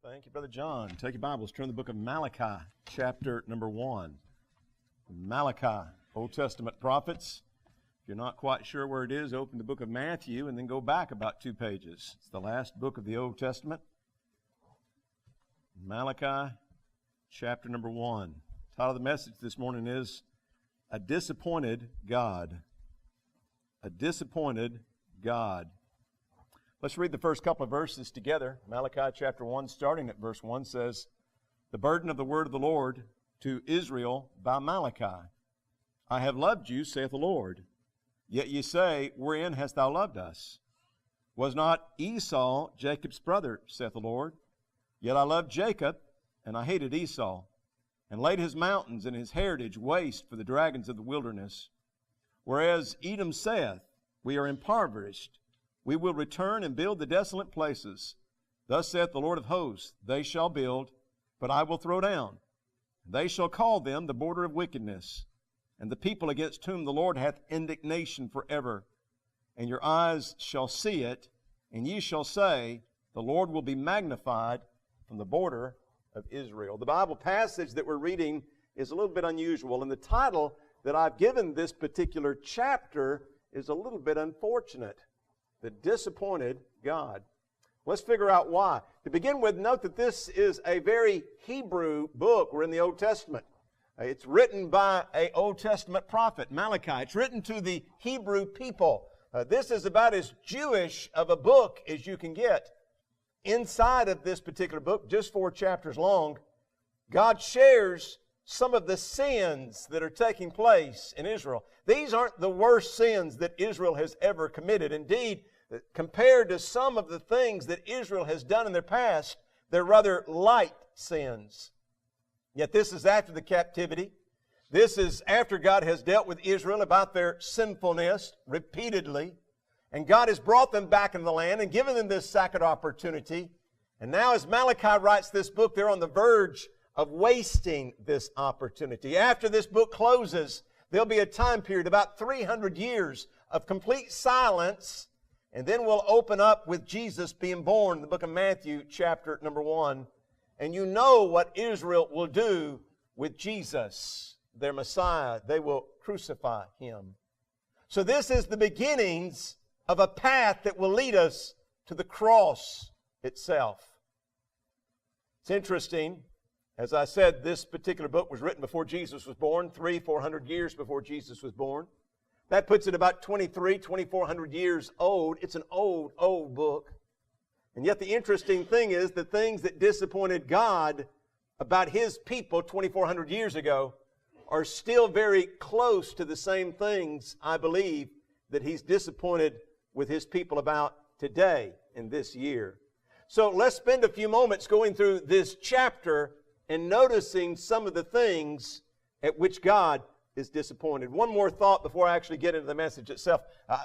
Thank you, Brother John. Take your Bibles, turn to the book of Malachi, chapter number 1. Malachi, Old Testament prophets. If you're not quite sure where it is, open the book of Matthew and then go back about 2 pages. It's the last book of the Old Testament. Malachi, chapter number 1. The title of the message this morning is A Disappointed God. A Disappointed God. Let's read the first couple of verses together. Malachi chapter 1, starting at verse 1, says, "The burden of the word of the Lord to Israel by Malachi. I have loved you, saith the Lord. Yet ye say, Wherein hast thou loved us? Was not Esau Jacob's brother, saith the Lord? Yet I loved Jacob, and I hated Esau, and laid his mountains and his heritage waste for the dragons of the wilderness. Whereas Edom saith, We are impoverished. We will return and build the desolate places. Thus saith the Lord of hosts, They shall build, but I will throw down. They shall call them the border of wickedness, and the people against whom the Lord hath indignation forever. And your eyes shall see it, and ye shall say, The Lord will be magnified from the border of Israel." The Bible passage that we're reading is a little bit unusual, and the title that I've given this particular chapter is a little bit unfortunate. The Disappointed God. Let's figure out why. To begin with, note that this is a very Hebrew book. We're in the Old Testament. It's written by an Old Testament prophet, Malachi. It's written to the Hebrew people. This is about as Jewish of a book as you can get. Inside of this particular book, just 4 chapters long, God shares some of the sins that are taking place in Israel. These aren't the worst sins that Israel has ever committed. Indeed, compared to some of the things that Israel has done in their past, they're rather light sins. Yet this is after the captivity. This is after God has dealt with Israel about their sinfulness repeatedly. And God has brought them back into the land and given them this second opportunity. And now as Malachi writes this book, they're on the verge of wasting this opportunity. After this book closes, there'll be a time period, about 300 years of complete silence, and then we'll open up with Jesus being born in the book of Matthew, chapter number 1. And you know what Israel will do with Jesus, their Messiah. They will crucify Him. So this is the beginnings of a path that will lead us to the cross itself. It's interesting. As I said, this particular book was written before Jesus was born, 300-400 years before Jesus was born. That puts it about 2,400 years old. It's an old, old book. And yet the interesting thing is the things that disappointed God about His people 2,400 years ago are still very close to the same things, I believe, that He's disappointed with His people about today in this year. So let's spend a few moments going through this chapter and noticing some of the things at which God is disappointed. One more thought before I actually get into the message itself.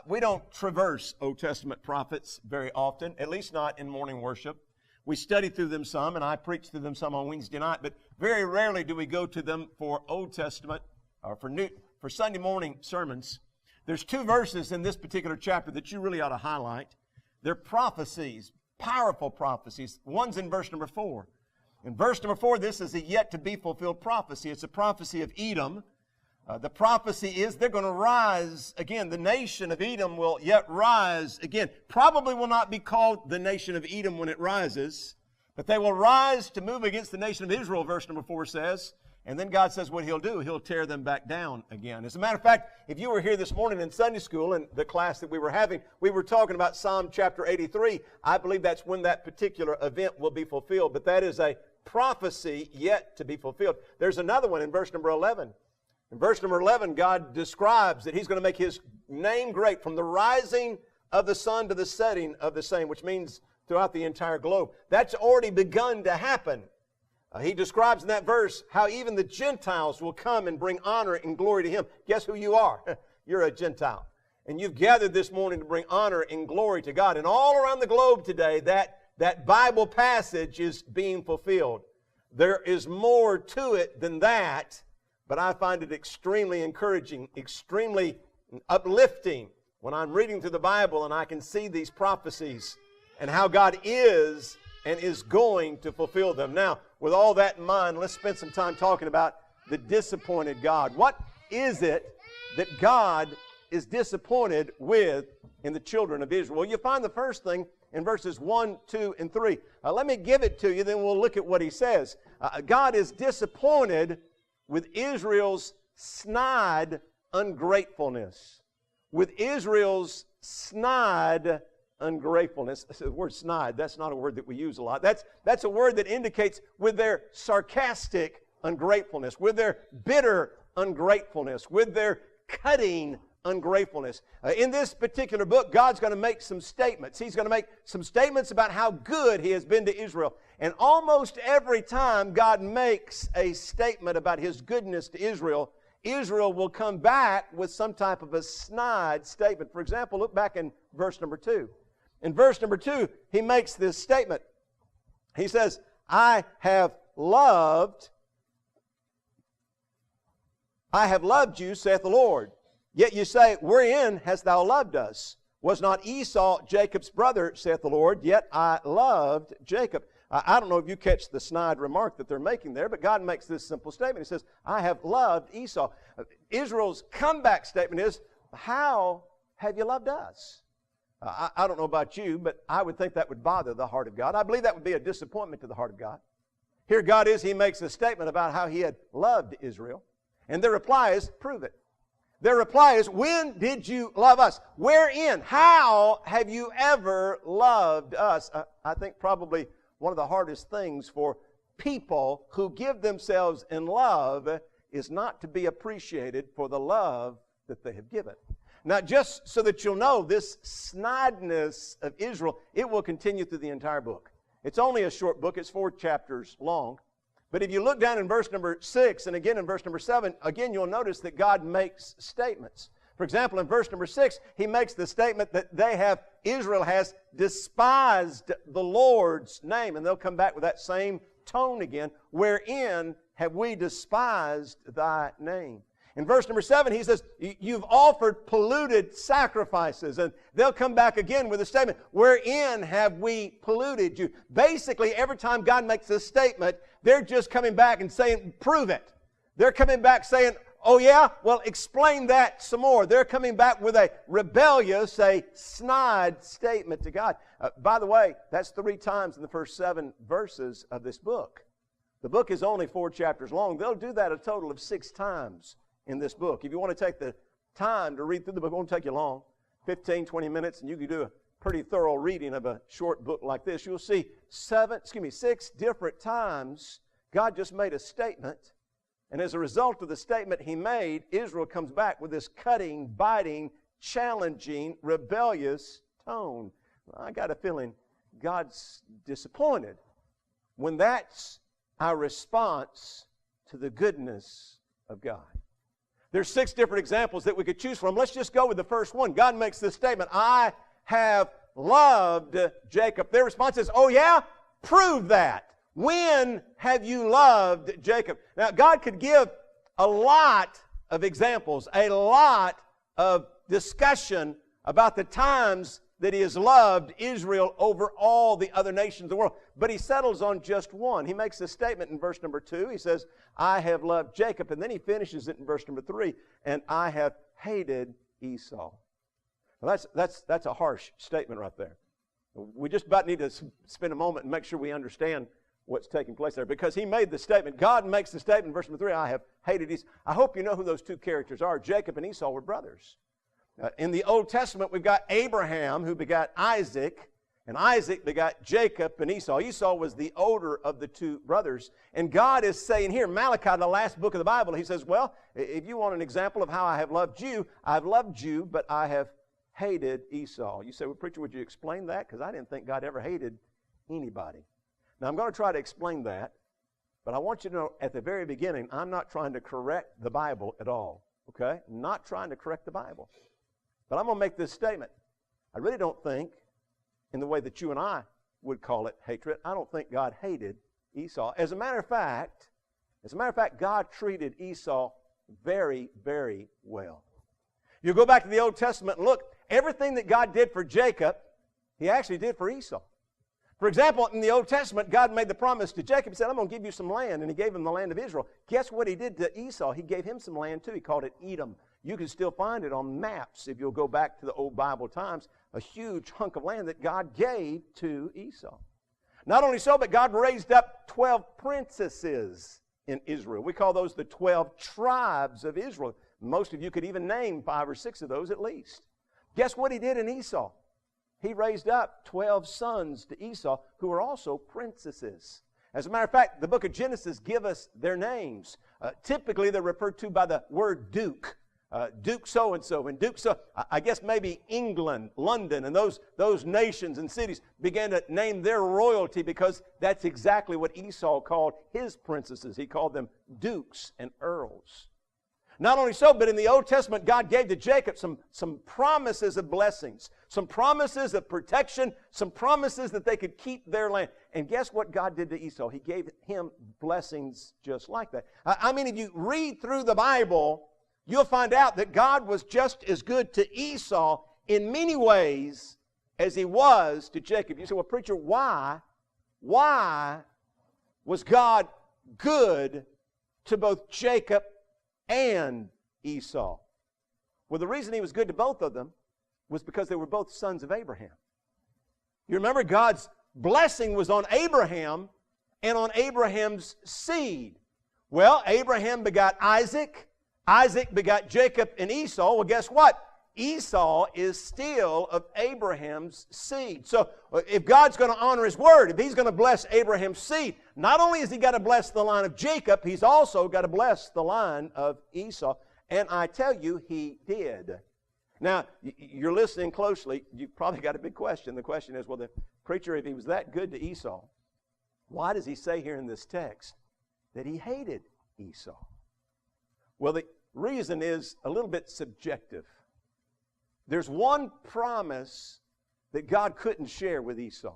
We don't traverse Old Testament prophets very often, at least not in morning worship. We study through them some, and I preach through them some on Wednesday night, but very rarely do we go to them for Old Testament or for Sunday morning sermons. There's 2 verses in this particular chapter that you really ought to highlight. They're prophecies, powerful prophecies. One's in verse number 4. In verse number 4, this is a yet-to-be-fulfilled prophecy. It's a prophecy of Edom. The prophecy is they're going to rise again. The nation of Edom will yet rise again. Probably will not be called the nation of Edom when it rises, but they will rise to move against the nation of Israel, verse number 4 says. And then God says what He'll do. He'll tear them back down again. As a matter of fact, if you were here this morning in Sunday school in the class that we were having, we were talking about Psalm chapter 83. I believe that's when that particular event will be fulfilled, but that is a prophecy yet to be fulfilled. There's another one in verse number 11. In verse number 11, God describes that He's going to make His name great from the rising of the sun to the setting of the same, which means throughout the entire globe. That's already begun to happen. He describes in that verse how even the Gentiles will come and bring honor and glory to Him. Guess who you are? You're a Gentile. And you've gathered this morning to bring honor and glory to God. And all around the globe today, that Bible passage is being fulfilled. There is more to it than that, but I find it extremely encouraging, extremely uplifting when I'm reading through the Bible and I can see these prophecies and how God is and is going to fulfill them. Now, with all that in mind, let's spend some time talking about the disappointed God. What is it that God is disappointed with in the children of Israel? Well, you find the first thing in verses 1, 2, and 3. Let me give it to you, then we'll look at what he says. God is disappointed with Israel's snide ungratefulness. With Israel's snide ungratefulness. The word snide, that's not a word that we use a lot. That's a word that indicates with their sarcastic ungratefulness, with their bitter ungratefulness, with their cutting ungratefulness. In this particular book, God's going to make some statements. He's going to make some statements about how good He has been to Israel. And almost every time God makes a statement about His goodness to Israel, Israel will come back with some type of a snide statement. For example, look back in verse number 2. In verse number 2, He makes this statement. He says, I have loved you, saith the Lord. Yet you say, wherein hast thou loved us? Was not Esau Jacob's brother, saith the Lord, yet I loved Jacob. I don't know if you catch the snide remark that they're making there, but God makes this simple statement. He says, I have loved Esau. Israel's comeback statement is, how have you loved us? I don't know about you, but I would think that would bother the heart of God. I believe that would be a disappointment to the heart of God. Here God is, He makes a statement about how He had loved Israel. And their reply is, prove it. Their reply is, when did you love us? Wherein? How have you ever loved us? I think probably one of the hardest things for people who give themselves in love is not to be appreciated for the love that they have given. Now, just so that you'll know, this snideness of Israel, it will continue through the entire book. It's only a short book. It's 4 chapters long. But if you look down in verse number 6 and again in verse number 7, again you'll notice that God makes statements. For example, in verse number 6, He makes the statement that Israel has despised the Lord's name. And they'll come back with that same tone again. Wherein have we despised thy name? In verse number 7, He says, you've offered polluted sacrifices. And they'll come back again with a statement, wherein have we polluted you? Basically, every time God makes this statement, they're just coming back and saying, prove it. They're coming back saying, oh yeah? Well, explain that some more. They're coming back with a rebellious, a snide statement to God. By the way, that's 3 times in the first 7 verses of this book. The book is only 4 chapters long. They'll do that a total of 6 times in this book. If you want to take the time to read through the book, it won't take you long, 15, 20 minutes, and you can do a pretty thorough reading of a short book like this. You'll see 6 different times God just made a statement, and as a result of the statement He made, Israel comes back with this cutting, biting, challenging, rebellious tone. I got a feeling God's disappointed when that's our response to the goodness of God. There's 6 different examples that we could choose from. Let's just go with the first one. God makes this statement, I have loved Jacob. Their response is, oh yeah? Prove that. When have you loved Jacob? Now, God could give a lot of examples, a lot of discussion about the times that He has loved Israel over all the other nations of the world. But He settles on just one. He makes a statement in verse number 2. He says, I have loved Jacob. And then He finishes it in verse number 3. And I have hated Esau. Well, that's a harsh statement right there. We just about need to spend a moment and make sure we understand what's taking place there. Because He made the statement. God makes the statement in verse number 3, I have hated Esau. I hope you know who those 2 characters are. Jacob and Esau were brothers. In the Old Testament, we've got Abraham, who begot Isaac, and Isaac begot Jacob and Esau. Esau was the older of the 2 brothers. And God is saying here, Malachi, the last book of the Bible, He says, well, if you want an example of how I have loved you, but I have hated Esau. You say, well, preacher, would you explain that? Because I didn't think God ever hated anybody. Now, I'm going to try to explain that, but I want you to know at the very beginning, I'm not trying to correct the Bible at all. Okay? I'm not trying to correct the Bible. But I'm going to make this statement. I really don't think, in the way that you and I would call it hatred, I don't think God hated Esau. As a matter of fact, God treated Esau very, very well. You go back to the Old Testament and look, everything that God did for Jacob, He actually did for Esau. For example, in the Old Testament, God made the promise to Jacob. He said, I'm going to give you some land, and he gave him the land of Israel. Guess what he did to Esau? He gave him some land too. He called it Edom. You can still find it on maps if you'll go back to the old Bible times, a huge hunk of land that God gave to Esau. Not only so, but God raised up 12 princesses in Israel. We call those the 12 tribes of Israel. Most of you could even name 5 or 6 of those at least. Guess what he did in Esau? He raised up 12 sons to Esau who were also princesses. As a matter of fact, the book of Genesis gives us their names. Typically, they're referred to by the word Duke. Duke so-and-so and Duke so. I guess maybe England, London, and those nations and cities began to name their royalty because that's exactly what Esau called his princesses. He called them dukes and earls. Not only so, but in the Old Testament, God gave to Jacob some promises of blessings, some promises of protection, some promises that they could keep their land. And guess what God did to Esau? He gave him blessings just like that. I mean, if you read through the Bible, you'll find out that God was just as good to Esau in many ways as he was to Jacob. You say, well, preacher, why was God good to both Jacob and Esau? Well, the reason he was good to both of them was because they were both sons of Abraham. You remember God's blessing was on Abraham and on Abraham's seed. Well, Abraham begot Isaac. Isaac begot Jacob and Esau. Well, guess what? Esau is still of Abraham's seed. So if God's going to honor His word, if He's going to bless Abraham's seed, not only has He got to bless the line of Jacob, He's also got to bless the line of Esau. And I tell you, He did. Now, you're listening closely. You've probably got a big question. The question is, well, the preacher, if He was that good to Esau, why does He say here in this text that He hated Esau? Well, the reason is a little bit subjective. There's one promise that God couldn't share with Esau.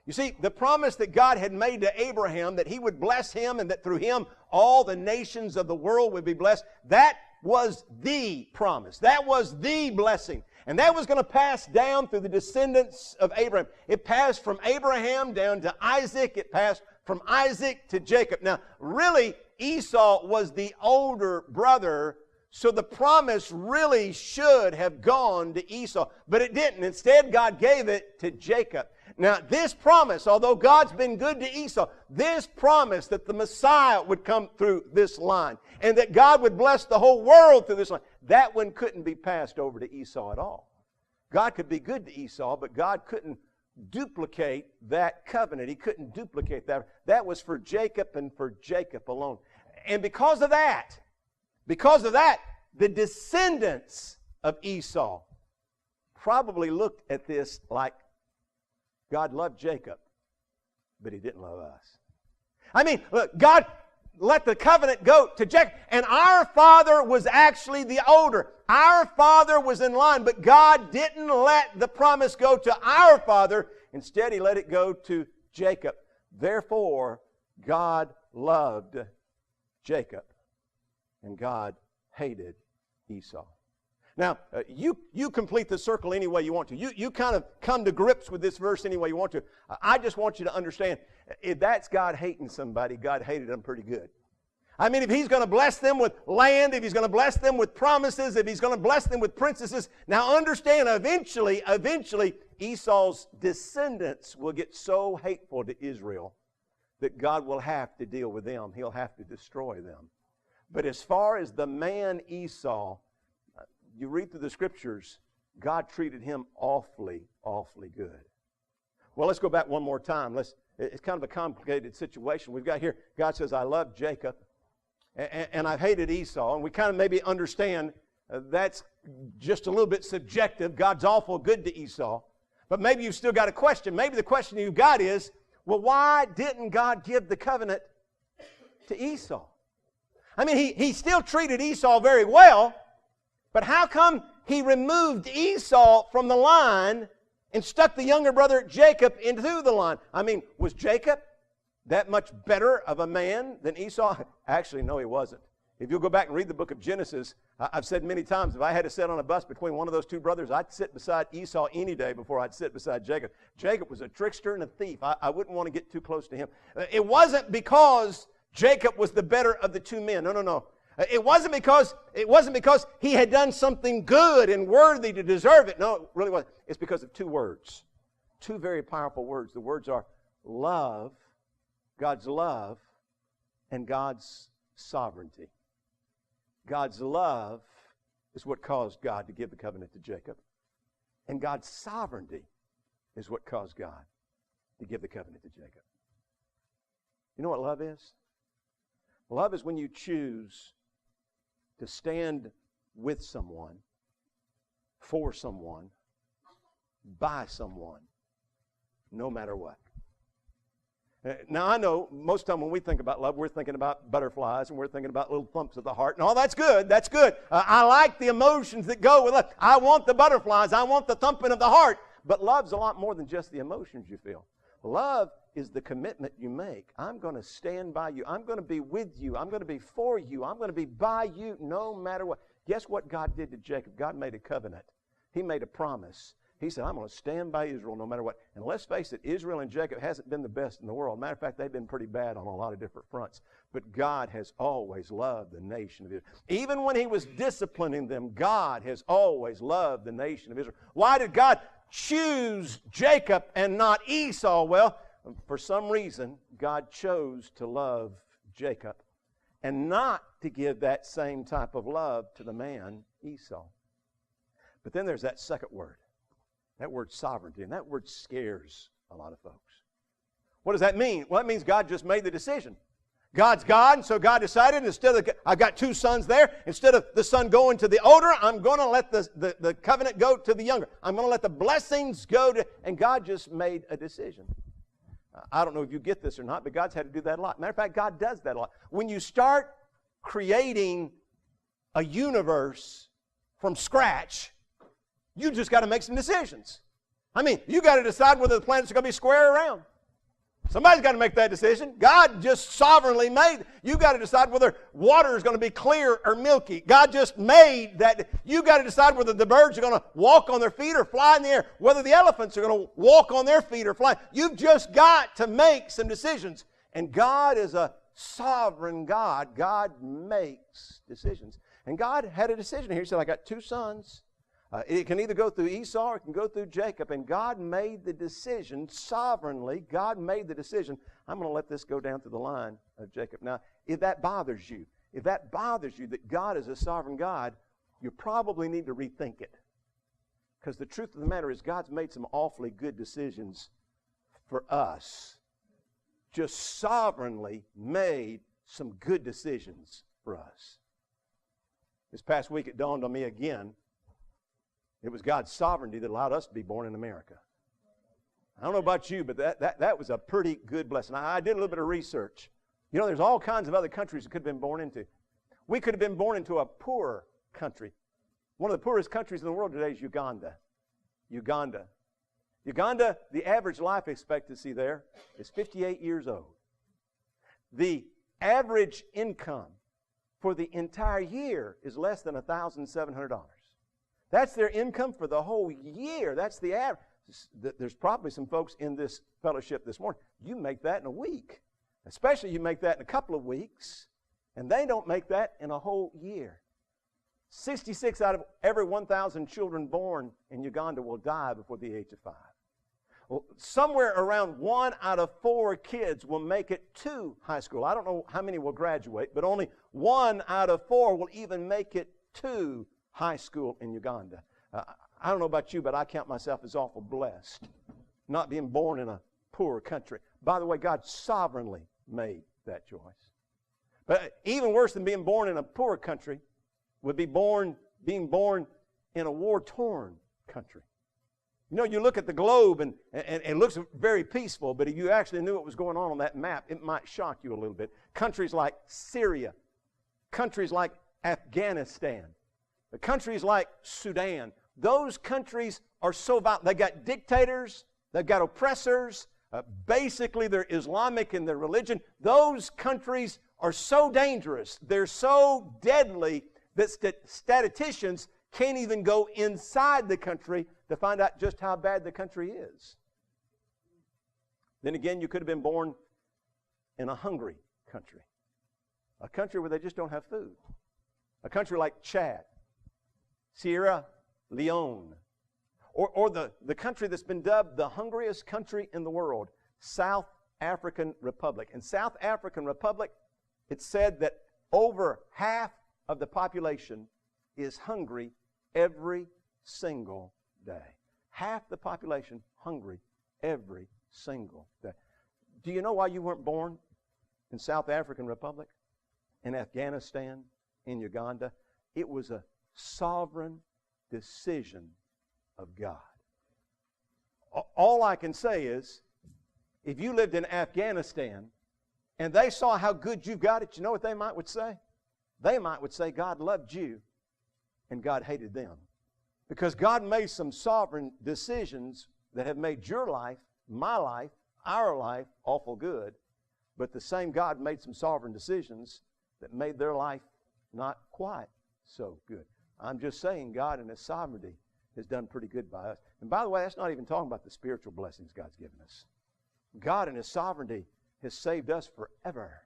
You see, the promise that God had made to Abraham that He would bless him and that through him all the nations of the world would be blessed, that was the promise. That was the blessing. And that was going to pass down through the descendants of Abraham. It passed from Abraham down to Isaac. It passed from Isaac to Jacob. Now, really, Esau was the older brother, so the promise really should have gone to Esau, but it didn't. Instead, God gave it to Jacob. Now, this promise, although God's been good to Esau, this promise that the Messiah would come through this line and that God would bless the whole world through this line, that one couldn't be passed over to Esau at all. God could be good to Esau, but God couldn't duplicate that covenant. He couldn't duplicate that. That was for Jacob and for Jacob alone. And because of that, the descendants of Esau probably looked at this like God loved Jacob, but He didn't love us. I mean, look, God let the covenant go to Jacob, and our father was actually the older. Our father was in line, but God didn't let the promise go to our father. Instead, He let it go to Jacob. Therefore, God loved Jacob, and God hated Esau. Now, you complete the circle any way you want to. You kind of come to grips with this verse any way you want to. I just want you to understand, if that's God hating somebody, God hated them pretty good. I mean, if He's going to bless them with land, if He's going to bless them with promises, if He's going to bless them with princesses, now understand, eventually, Esau's descendants will get so hateful to Israel that God will have to deal with them. He'll have to destroy them. But as far as the man Esau, you read through the Scriptures, God treated him awfully, awfully good. Well, let's go back one more time. It's kind of a complicated situation. We've got here, God says, I love Jacob, and I've hated Esau. And we kind of maybe understand that's just a little bit subjective. God's awful good to Esau. But maybe you've still got a question. Maybe the question you've got is, well, why didn't God give the covenant to Esau? I mean, he still treated Esau very well, but how come He removed Esau from the line and stuck the younger brother Jacob into the line? I mean, was Jacob that much better of a man than Esau? Actually, no, he wasn't. If you'll go back and read the book of Genesis, I've said many times, if I had to sit on a bus between one of those two brothers, I'd sit beside Esau any day before I'd sit beside Jacob. Jacob was a trickster and a thief. I wouldn't want to get too close to him. It wasn't because Jacob was the better of the two men. No. It wasn't because he had done something good and worthy to deserve it. No, it really wasn't. It's because of two words. Two very powerful words. The words are love, God's love, and God's sovereignty. God's love is what caused God to give the covenant to Jacob. And God's sovereignty is what caused God to give the covenant to Jacob. You know what love is? Love is when you choose to stand with someone, for someone, by someone, no matter what. Now, I know most of the time when we think about love, we're thinking about butterflies and we're thinking about little thumps of the heart. And all that's good. That's good. I like the emotions that go with love. I want the butterflies. I want the thumping of the heart. But love's a lot more than just the emotions you feel. Love is the commitment you make. I'm going to stand by you. I'm going to be with you. I'm going to be for you. I'm going to be by you no matter what. Guess what God did to Jacob? God made a covenant. He made a promise. He said, I'm going to stand by Israel no matter what. And let's face it, Israel and Jacob hasn't been the best in the world. Matter of fact, they've been pretty bad on a lot of different fronts. But God has always loved the nation of Israel. Even when he was disciplining them, God has always loved the nation of Israel. Why did God choose Jacob and not Esau? Well, for some reason, God chose to love Jacob and not to give that same type of love to the man Esau. But then there's that second word. That word sovereignty, and that word scares a lot of folks. What does that mean? Well, that means God just made the decision. God's God, and so God decided, instead of, I've got two sons there, instead of the son going to the older, I'm going to let the covenant go to the younger. I'm going to let the blessings go to, and God just made a decision. I don't know if you get this or not, but God's had to do that a lot. Matter of fact, God does that a lot. When you start creating a universe from scratch, you just got to make some decisions. I mean, you got to decide whether the planets are going to be square or round. Somebody's got to make that decision. God just sovereignly made. You got to decide whether water is going to be clear or milky. God just made that. You got to decide whether the birds are going to walk on their feet or fly in the air. Whether the elephants are going to walk on their feet or fly. You've just got to make some decisions. And God is a sovereign God. God makes decisions. And God had a decision here. He said, I got two sons. It can either go through Esau or it can go through Jacob. And God made the decision sovereignly. God made the decision. I'm going to let this go down to the line of Jacob. Now, if that bothers you that God is a sovereign God, you probably need to rethink it. Because the truth of the matter is God's made some awfully good decisions for us. Just sovereignly made some good decisions for us. This past week it dawned on me again. It was God's sovereignty that allowed us to be born in America. I don't know about you, but that was a pretty good blessing. I did a little bit of research. You know, there's all kinds of other countries that could have been born into. We could have been born into a poorer country. One of the poorest countries in the world today is Uganda. Uganda, the average life expectancy there is 58 years old. The average income for the entire year is less than $1,700. That's their income for the whole year. That's the average. There's probably some folks in this fellowship this morning. You make that in a week. Especially you make that in a couple of weeks. And they don't make that in a whole year. 66 out of every 1,000 children born in Uganda will die before the age of 5. Well, somewhere around 1 out of 4 kids will make it to high school. I don't know how many will graduate, but only 1 out of 4 will even make it to high school in Uganda. I don't know about you, but I count myself as awful blessed, not being born in a poor country. By the way, God sovereignly made that choice. But even worse than being born in a poor country would be being born in a war-torn country. You know, you look at the globe and it looks very peaceful, but if you actually knew what was going on that map, it might shock you a little bit. Countries like Syria, countries like Afghanistan, the countries like Sudan, those countries are so violent. They've got dictators, they've got oppressors, basically they're Islamic in their religion. Those countries are so dangerous, they're so deadly, that statisticians can't even go inside the country to find out just how bad the country is. Then again, you could have been born in a hungry country, a country where they just don't have food, a country like Chad, Sierra Leone, or the country that's been dubbed the hungriest country in the world, South African Republic. In South African Republic, it's said that over half of the population is hungry every single day. Half the population hungry every single day. Do you know why you weren't born in South African Republic, in Afghanistan, in Uganda? It was a sovereign decision of God. All I can say is, if you lived in Afghanistan and they saw how good you've got it, you know what they might would say? They might would say God loved you and God hated them. Because God made some sovereign decisions that have made your life, my life, our life awful good. But the same God made some sovereign decisions that made their life not quite so good. I'm just saying God in His sovereignty has done pretty good by us. And by the way, that's not even talking about the spiritual blessings God's given us. God in His sovereignty has saved us forever.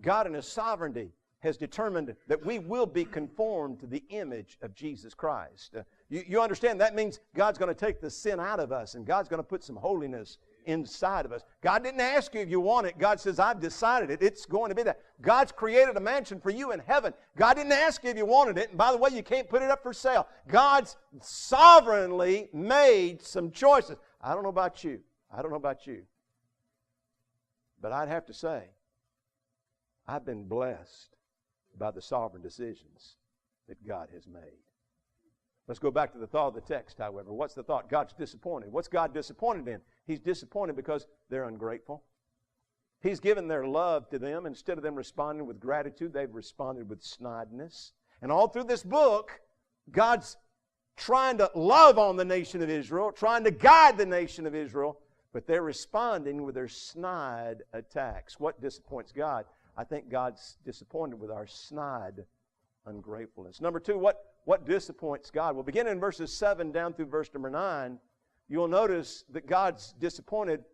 God in His sovereignty has determined that we will be conformed to the image of Jesus Christ. You understand? That means God's going to take the sin out of us, and God's going to put some holiness inside of us. God didn't ask you if you want it. God says, I've decided it. It's going to be that. God's created a mansion for you in heaven. God didn't ask you if you wanted it. And by the way, you can't put it up for sale. God's sovereignly made some choices. I don't know about you. But I'd have to say, I've been blessed by the sovereign decisions that God has made. Let's go back to the thought of the text, however. What's the thought? God's disappointed. What's God disappointed in? He's disappointed because they're ungrateful. He's given their love to them. Instead of them responding with gratitude, they've responded with snidness. And all through this book, God's trying to love on the nation of Israel, trying to guide the nation of Israel, but they're responding with their snide attacks. What disappoints God? I think God's disappointed with our snide ungratefulness. Number two, what disappoints God? Well, beginning in verses 7 down through verse number 9, you'll notice that God's disappointed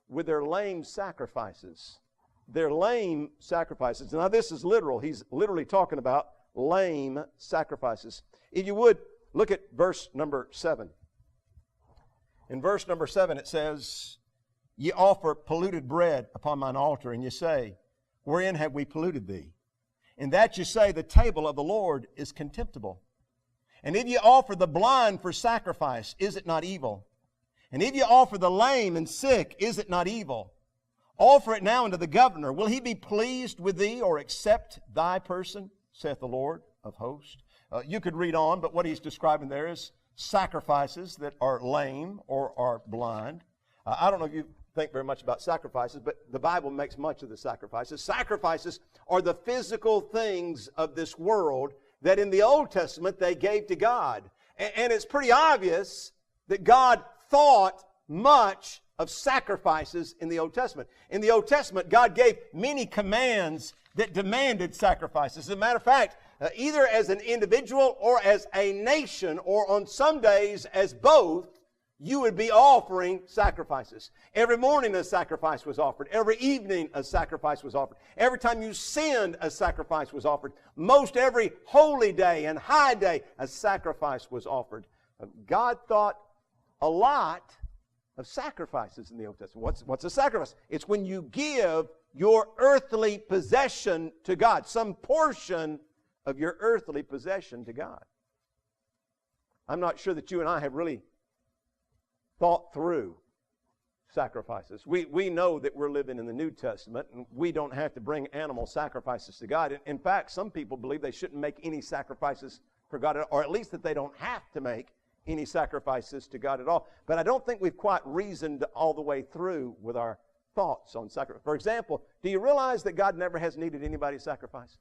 with their lame sacrifices. Their lame sacrifices. Now, this is literal. He's literally talking about lame sacrifices. If you would, look at verse number 7. In verse number 7 it says, Ye offer polluted bread upon mine altar, and ye say, Wherein have we polluted thee? In that ye say, The table of the Lord is contemptible. And if ye offer the blind for sacrifice, is it not evil? And if ye offer the lame and sick, is it not evil? Offer it now unto the governor. Will he be pleased with thee, or accept thy person, saith the Lord of hosts? You could read on, but what he's describing there is sacrifices that are lame or are blind. I don't know if you think very much about sacrifices, but the Bible makes much of the sacrifices. Sacrifices are the physical things of this world that in the Old Testament they gave to God. And it's pretty obvious that God thought much of sacrifices in the Old Testament. In the Old Testament, God gave many commands that demanded sacrifices. As a matter of fact, either as an individual or as a nation, or on some days as both, you would be offering sacrifices. Every morning a sacrifice was offered. Every evening a sacrifice was offered. Every time you sinned, a sacrifice was offered. Most every holy day and high day, a sacrifice was offered. God thought a lot of sacrifices in the Old Testament. What's a sacrifice? It's when you give your earthly possession to God, some portion of your earthly possession to God. I'm not sure that you and I have really thought through sacrifices. We know that we're living in the New Testament, and we don't have to bring animal sacrifices to God. In fact, some people believe they shouldn't make any sacrifices for God, or at least that they don't have to make any sacrifices to God at all. But I don't think we've quite reasoned all the way through with our thoughts on sacrifice. For example, do you realize that God never has needed anybody's sacrifice?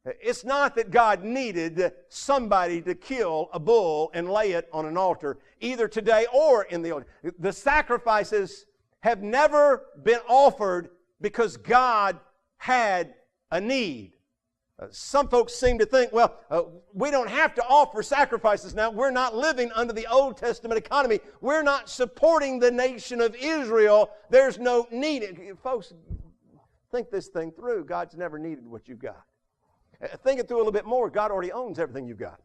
It's not that God needed somebody to kill a bull and lay it on an altar, either today or in the Old. The sacrifices have never been offered because God had a need. Some folks seem to think, well, we don't have to offer sacrifices now. We're not living under the Old Testament economy. We're not supporting the nation of Israel. There's no need. Folks, think this thing through. God's never needed what you've got. Think it through a little bit more. God already owns everything you've got.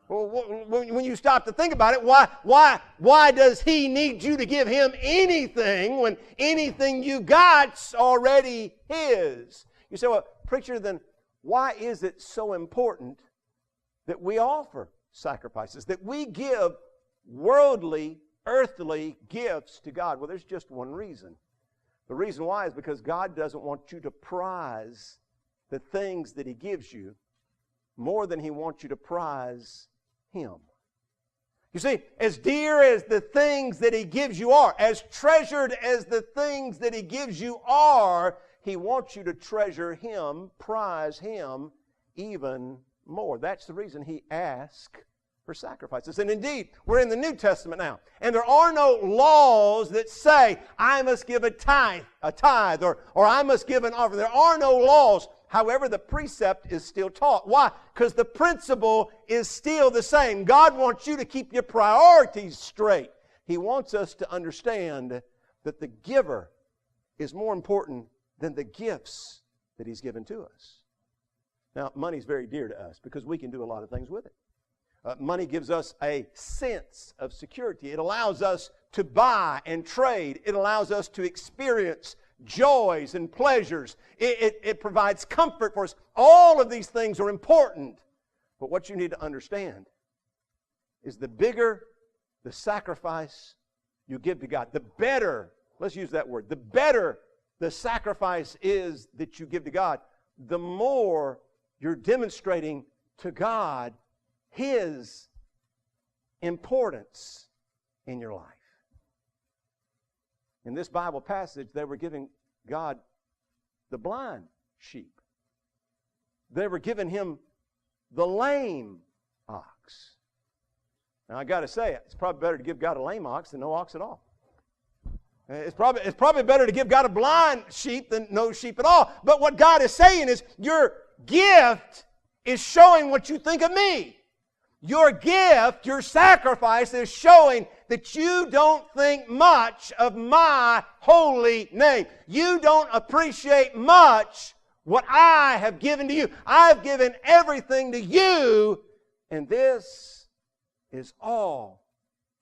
Well, when you stop to think about it, why does He need you to give Him anything when anything you got's already His? You say, well, preacher, then why is it so important that we offer sacrifices, that we give worldly, earthly gifts to God? Well, there's just one reason. The reason why is because God doesn't want you to prize the things that He gives you more than He wants you to prize Him. You see, as dear as the things that He gives you are, as treasured as the things that He gives you are, He wants you to treasure Him, prize Him even more. That's the reason He asks for sacrifices. And indeed, we're in the New Testament now. And there are no laws that say, I must give a tithe, or I must give an offering. There are no laws. However, the precept is still taught. Why? Because the principle is still the same. God wants you to keep your priorities straight. He wants us to understand that the giver is more important than the gifts that He's given to us. Now, money's very dear to us because we can do a lot of things with it. Money gives us a sense of security. It allows us to buy and trade. It allows us to experience joys and pleasures. It provides comfort for us. All of these things are important. But what you need to understand is the bigger the sacrifice you give to God, the better, let's use that word, the better the sacrifice is that you give to God, the more you're demonstrating to God His importance in your life. In this Bible passage, they were giving God the blind sheep. They were giving Him the lame ox. Now, I got to say, it's probably better to give God a lame ox than no ox at all. It's probably better to give God a blind sheep than no sheep at all. But what God is saying is, your gift is showing what you think of me. Your gift, your sacrifice is showing that you don't think much of my holy name. You don't appreciate much what I have given to you. I've given everything to you, and this is all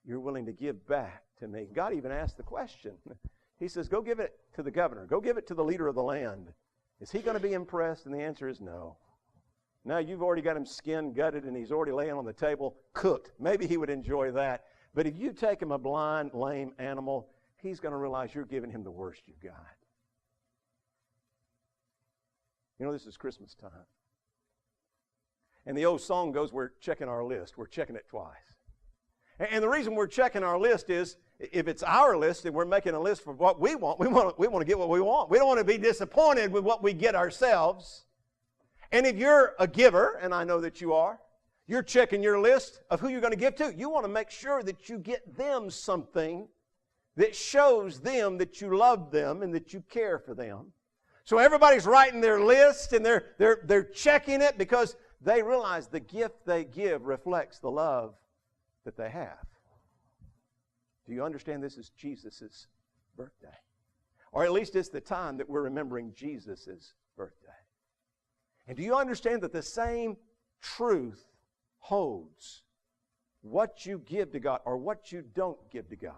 you're willing to give back to me. God even asked the question. He says, go give it to the governor. Go give it to the leader of the land. Is he going to be impressed? And the answer is no. Now you've already got him skinned, gutted, and he's already laying on the table, cooked. Maybe he would enjoy that. But if you take him a blind, lame animal, he's going to realize you're giving him the worst you've got. You know, this is Christmas time. And the old song goes, we're checking our list. We're checking it twice. And the reason we're checking our list is, if it's our list and we're making a list for what we want to get what we want. We don't want to be disappointed with what we get ourselves. And if you're a giver, and I know that you are, you're checking your list of who you're going to give to. You want to make sure that you get them something that shows them that you love them and that you care for them. So everybody's writing their list and they're checking it because they realize the gift they give reflects the love that they have. Do you understand this is Jesus' birthday? Or at least it's the time that we're remembering Jesus' birthday. And do you understand that the same truth holds? What you give to God or what you don't give to God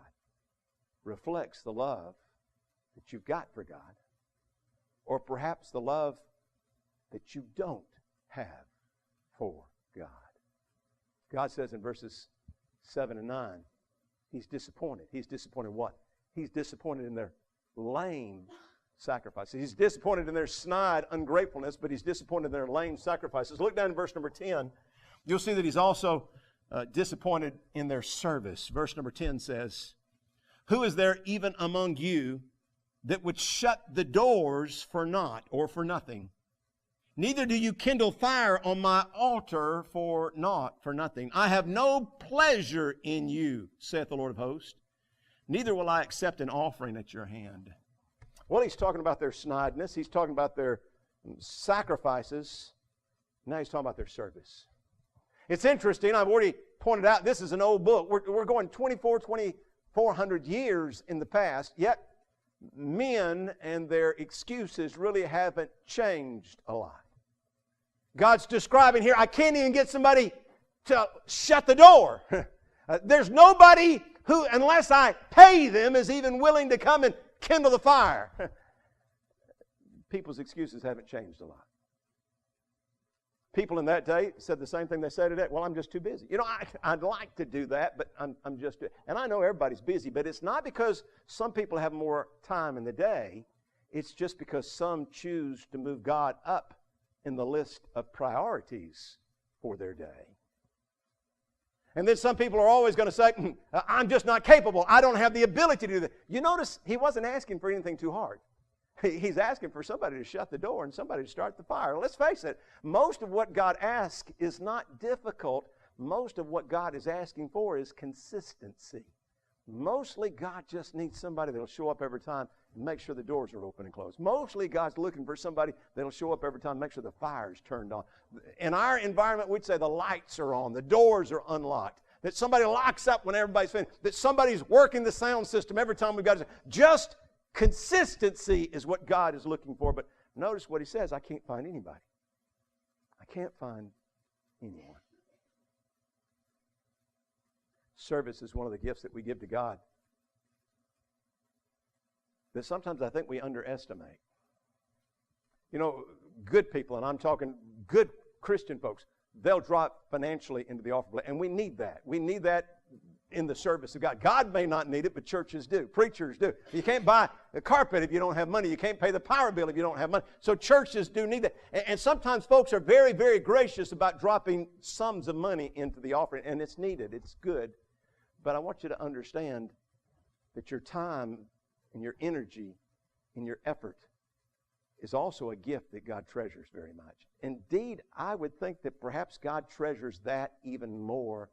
reflects the love that you've got for God, or perhaps the love that you don't have for God. God says in verses 7 and 9, He's disappointed. He's disappointed what? He's disappointed in their lame sacrifices. He's disappointed in their snide ungratefulness, but He's disappointed in their lame sacrifices. Look down in verse number 10. You'll see that He's also disappointed in their service. Verse number 10 says, who is there even among you that would shut the doors for naught or for nothing? Neither do you kindle fire on my altar for naught, for nothing. I have no pleasure in you, saith the Lord of hosts. Neither will I accept an offering at your hand. Well, He's talking about their snideness. He's talking about their sacrifices. Now he's talking about their service. It's interesting. I've already pointed out this is an old book. We're going 2,400 years in the past, yet men and their excuses really haven't changed a lot. God's describing here, I can't even get somebody to shut the door. There's nobody who, unless I pay them, is even willing to come and kindle the fire. People's excuses haven't changed a lot. People in that day said the same thing they say today. Well, I'm just too busy. You know, I'd like to do that, but I'm just too... And I know everybody's busy, but it's not because some people have more time in the day. It's just because some choose to move God up in the list of priorities for their day. And then some people are always going to say, I'm just not capable. I don't have the ability to do that. You notice he wasn't asking for anything too hard. He's asking for somebody to shut the door and somebody to start the fire. Let's face it, most of what God asks is not difficult. Most of what God is asking for is consistency. Mostly God just needs somebody that will show up every time and make sure the doors are open and closed. Mostly God's looking for somebody that will show up every time and make sure the fire's turned on. In our environment, we'd say the lights are on, the doors are unlocked, that somebody locks up when everybody's finished, that somebody's working the sound system every time we've got to. Just consistency is what God is looking for. But notice what he says, I can't find anybody. I can't find anyone. Service is one of the gifts that we give to God that sometimes I think we underestimate. You know, good people, and I'm talking good Christian folks, they'll drop financially into the offering plate, and we need that. We need that in the service of God. God may not need it, but churches do. Preachers do. You can't buy a carpet if you don't have money. You can't pay the power bill if you don't have money. So churches do need that. And sometimes folks are very, very gracious about dropping sums of money into the offering, and it's needed. It's good. But I want you to understand that your time and your energy and your effort is also a gift that God treasures very much. Indeed, I would think that perhaps God treasures that even more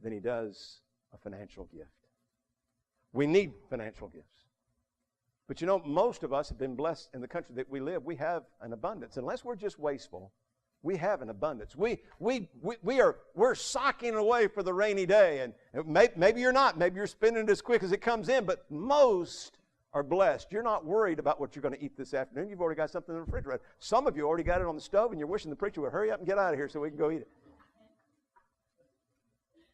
than He does a financial gift. We need financial gifts. But you know, most of us have been blessed in the country that we live. We have an abundance. Unless we're just wasteful, we have an abundance. We're socking away for the rainy day. And maybe you're not. Maybe you're spending it as quick as it comes in. But most are blessed. You're not worried about what you're going to eat this afternoon. You've already got something in the refrigerator. Some of you already got it on the stove, and you're wishing the preacher would hurry up and get out of here so we can go eat it.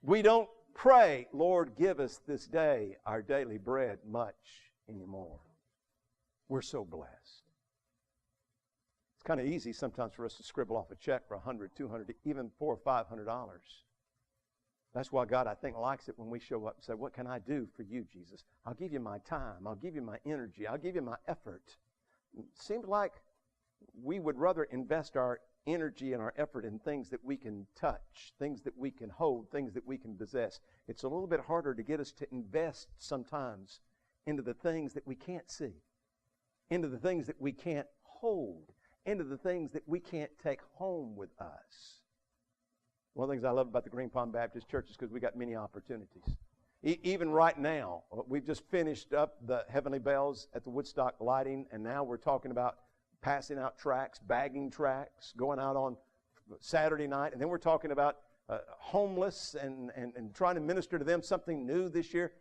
We don't pray, Lord, give us this day our daily bread much anymore. We're so blessed. It's kind of easy sometimes for us to scribble off a check for $100, $200, even $400 or $500. That's why God, I think, likes it when we show up and say, what can I do for you, Jesus? I'll give you my time. I'll give you my energy. I'll give you my effort. It seems like we would rather invest our energy and our effort in things that we can touch, things that we can hold, things that we can possess. It's a little bit harder to get us to invest sometimes into the things that we can't see, into the things that we can't hold, into the things that we can't take home with us. One of the things I love about the Green Pond Baptist Church is because we got many opportunities. Even right now, we've just finished up the Heavenly Bells at the Woodstock lighting, and now we're talking about passing out tracts, bagging tracts, going out on Saturday night. And then we're talking about homeless and trying to minister to them, something new this year.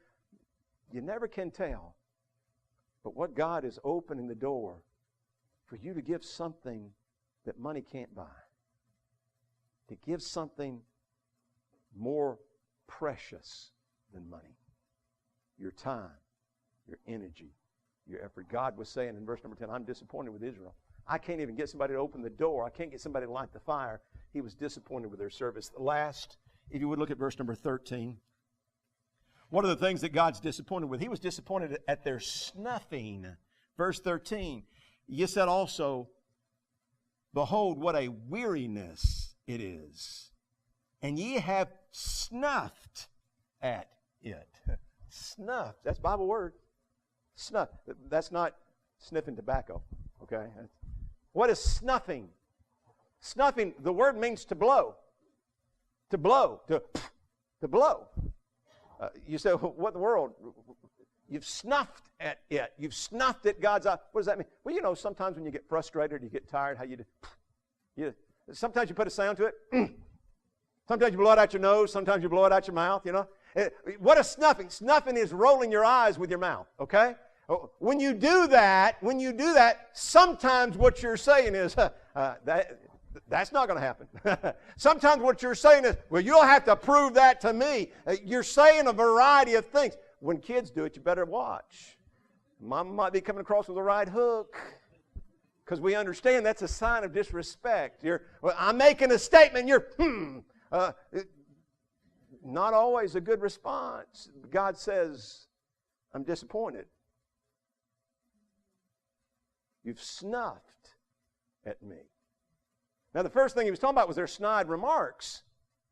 You never can tell. But what God is opening the door for you to give something that money can't buy. To give something more precious than money. Your time, your energy, your effort. God was saying in verse number 10, I'm disappointed with Israel. I can't even get somebody to open the door. I can't get somebody to light the fire. He was disappointed with their service. Last, if you would look at verse number 13. One of the things that God's disappointed with, He was disappointed at their snuffing. Verse 13, you said also, behold, what a weariness it is, and ye have snuffed at it. Snuffed, that's a Bible word. Snuff. That's not sniffing tobacco, okay? What is snuffing? Snuffing, the word means to blow. To blow. To blow. You say, what in the world? You've snuffed at it. You've snuffed at God's eye. What does that mean? Well, you know, sometimes when you get frustrated, you get tired, how you do. Sometimes you put a sound to it. Sometimes you blow it out your nose. Sometimes you blow it out your mouth, you know. What is snuffing? Snuffing is rolling your eyes with your mouth, okay? When you do that, sometimes what you're saying is, that's not going to happen. Sometimes what you're saying is, well, you'll have to prove that to me. You're saying a variety of things. When kids do it, you better watch. Mom might be coming across with the right hook, because we understand that's a sign of disrespect. I'm making a statement, not always a good response. God says, I'm disappointed. You've snuffed at me. Now, the first thing he was talking about was their snide remarks.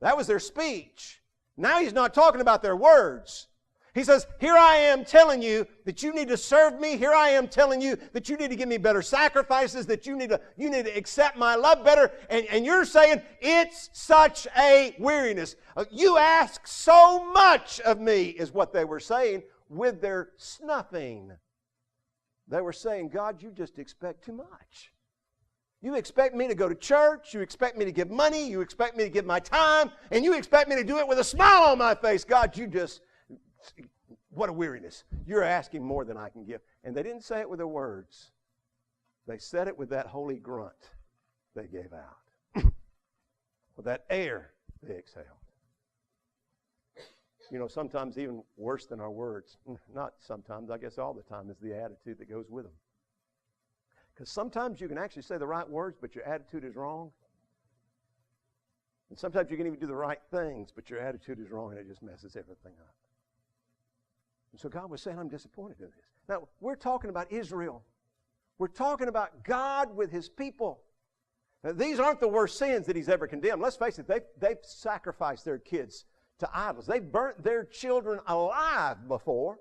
That was their speech. Now he's not talking about their words. He says, here I am telling you that you need to serve me. Here I am telling you that you need to give me better sacrifices, that you need to accept my love better. And you're saying, it's such a weariness. You ask so much of me, is what they were saying with their snuffing. They were saying, God, you just expect too much. You expect me to go to church. You expect me to give money. You expect me to give my time. And you expect me to do it with a smile on my face. God, what a weariness. You're asking more than I can give. And they didn't say it with their words. They said it with that holy grunt they gave out. With that air they exhaled. You know, sometimes even worse than our words, not sometimes, I guess all the time, is the attitude that goes with them. Because sometimes you can actually say the right words, but your attitude is wrong. And sometimes you can even do the right things, but your attitude is wrong and it just messes everything up. And so God was saying, I'm disappointed in this. Now, we're talking about Israel. We're talking about God with His people. Now, these aren't the worst sins that He's ever condemned. Let's face it, they've sacrificed their kids to idols. They burnt their children alive before.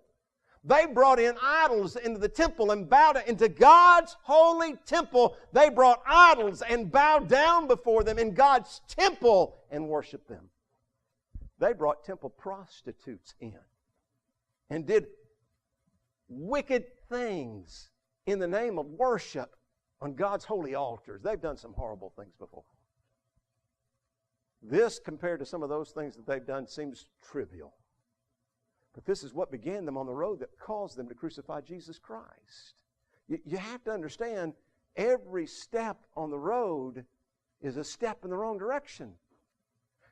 They brought in idols into the temple and bowed into God's holy temple. They brought idols and bowed down before them in God's temple and worshiped them. They brought temple prostitutes in and did wicked things in the name of worship on God's holy altars. They've done some horrible things before. This, compared to some of those things that they've done, seems trivial. But this is what began them on the road that caused them to crucify Jesus Christ. You have to understand, every step on the road is a step in the wrong direction.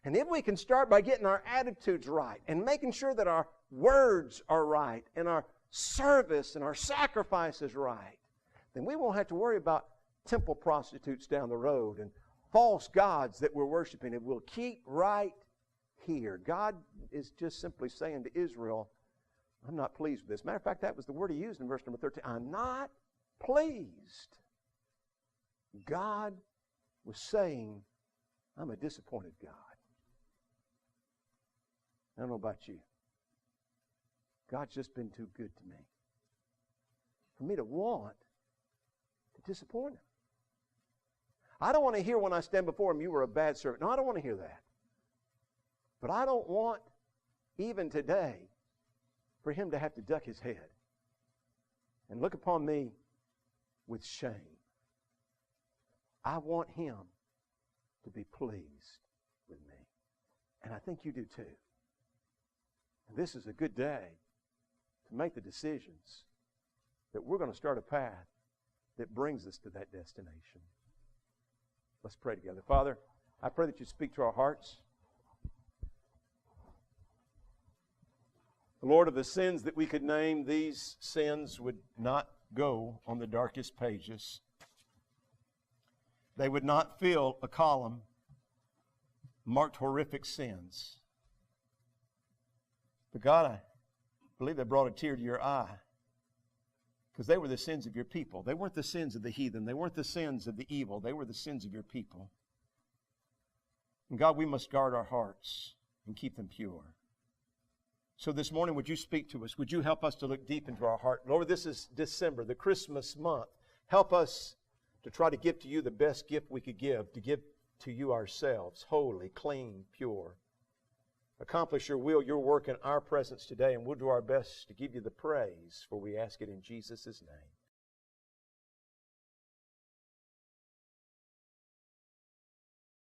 And if we can start by getting our attitudes right and making sure that our words are right and our service and our sacrifice is right, then we won't have to worry about temple prostitutes down the road and false gods that we're worshiping. And we'll keep right here. God is just simply saying to Israel, I'm not pleased with this. Matter of fact, that was the word He used in verse number 13. I'm not pleased. God was saying, I'm a disappointed God. I don't know about you. God's just been too good to me for me to want to disappoint Him. I don't want to hear when I stand before Him, you were a bad servant. No, I don't want to hear that. But I don't want, even today, for Him to have to duck His head and look upon me with shame. I want Him to be pleased with me. And I think you do too. And this is a good day to make the decisions that we're going to start a path that brings us to that destination. Let's pray together. Father, I pray that you speak to our hearts. Lord, of the sins that we could name, these sins would not go on the darkest pages. They would not fill a column marked horrific sins. But God, I believe they brought a tear to your eye because they were the sins of your people. They weren't the sins of the heathen. They weren't the sins of the evil. They were the sins of your people. And God, we must guard our hearts and keep them pure. So this morning, would you speak to us? Would you help us to look deep into our heart? Lord, this is December, the Christmas month. Help us to try to give to you the best gift we could give, to give to you ourselves, holy, clean, pure. Accomplish your will, your work in our presence today, and we'll do our best to give you the praise, for we ask it in Jesus' name.